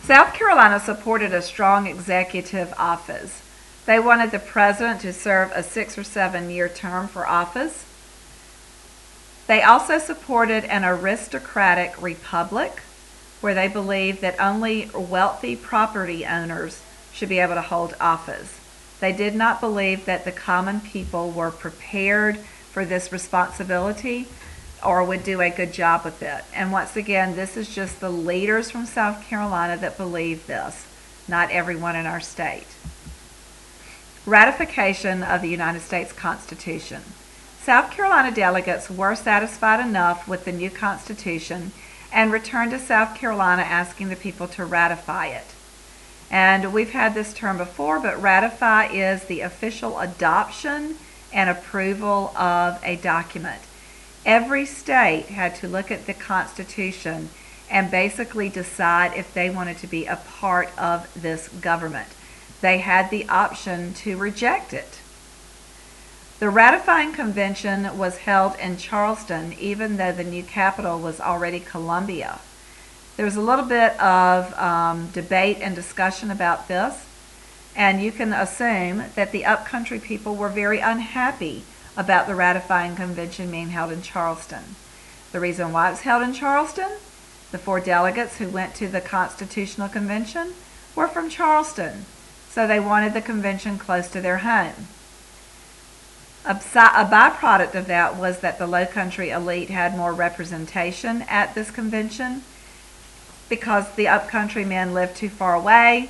South Carolina supported a strong executive office. They wanted the president to serve a 6 or 7 year term for office. They also supported an aristocratic republic where they believed that only wealthy property owners should be able to hold office. They did not believe that the common people were prepared for this responsibility or would do a good job with it. And once again, this is just the leaders from South Carolina that believe this, not everyone in our state. Ratification of the United States Constitution. South Carolina delegates were satisfied enough with the new Constitution and returned to South Carolina asking the people to ratify it. And we've had this term before, but ratify is the official adoption and approval of a document. Every state had to look at the Constitution and basically decide if they wanted to be a part of this government. They had the option to reject it. The ratifying convention was held in Charleston, even though the new capital was already Columbia. There was a little bit of debate and discussion about this, and you can assume that the upcountry people were very unhappy about the ratifying convention being held in Charleston. The reason why it was held in Charleston, the 4 delegates who went to the Constitutional Convention were from Charleston, so they wanted the convention close to their home. A byproduct of that was that the Low Country elite had more representation at this convention because the upcountry men lived too far away,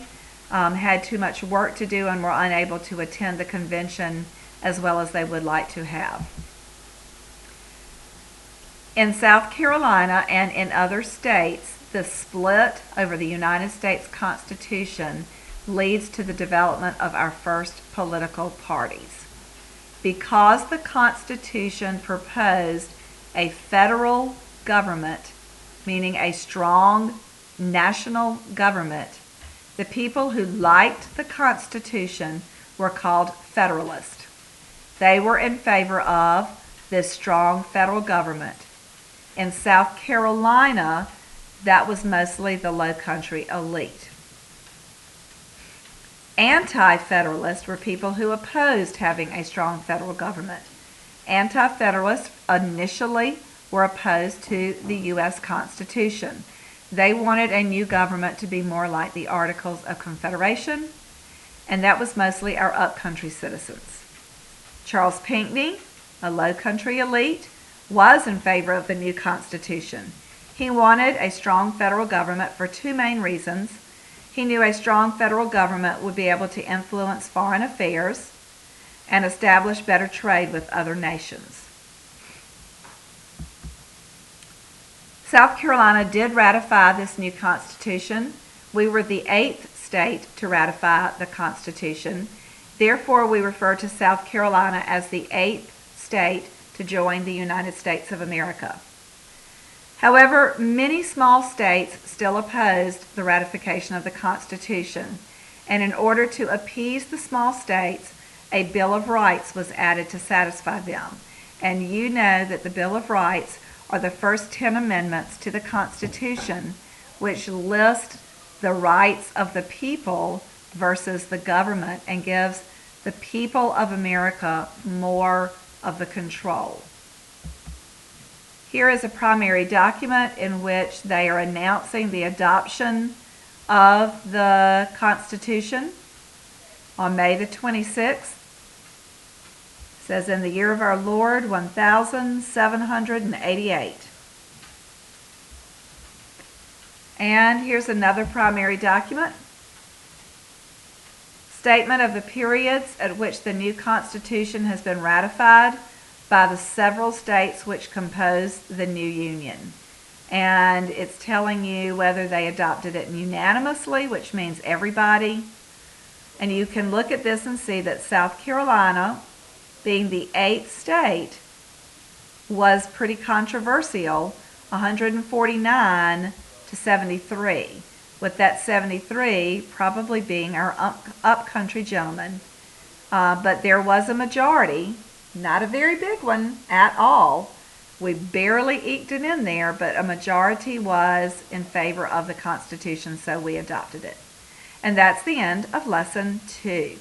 had too much work to do, and were unable to attend the convention as well as they would like to have. In South Carolina and in other states, the split over the United States Constitution leads to the development of our first political parties. Because the Constitution proposed a federal government, meaning a strong national government, the people who liked the Constitution were called Federalists. They were in favor of this strong federal government. In South Carolina, that was mostly the Low Country elite. Anti-Federalists were people who opposed having a strong federal government. Anti-Federalists initially were opposed to the U.S. Constitution. They wanted a new government to be more like the Articles of Confederation, and that was mostly our upcountry citizens. Charles Pinckney, a Low Country elite, was in favor of the new Constitution. He wanted a strong federal government for 2 main reasons. He knew a strong federal government would be able to influence foreign affairs and establish better trade with other nations. South Carolina did ratify this new Constitution. We were the 8th state to ratify the Constitution. Therefore, we refer to South Carolina as the 8th state to join the United States of America. However, many small states still opposed the ratification of the Constitution, and in order to appease the small states, a Bill of Rights was added to satisfy them. And you know that the Bill of Rights are the first 10 amendments to the Constitution, which list the rights of the people versus the government and gives the people of America more of the control. Here is a primary document in which they are announcing the adoption of the Constitution on May the 26th. It says, in the year of our Lord, 1788. And here's another primary document. Statement of the periods at which the new Constitution has been ratified by the several states which compose the new Union. And it's telling you whether they adopted it unanimously, which means everybody. And you can look at this and see that South Carolina, being the 8th state, was pretty controversial, 149 to 73. With that 73 probably being our upcountry gentlemen. But there was a majority, not a very big one at all, We barely eked it in there, but a majority was in favor of the Constitution, so we adopted it. And that's the end of Lesson 2.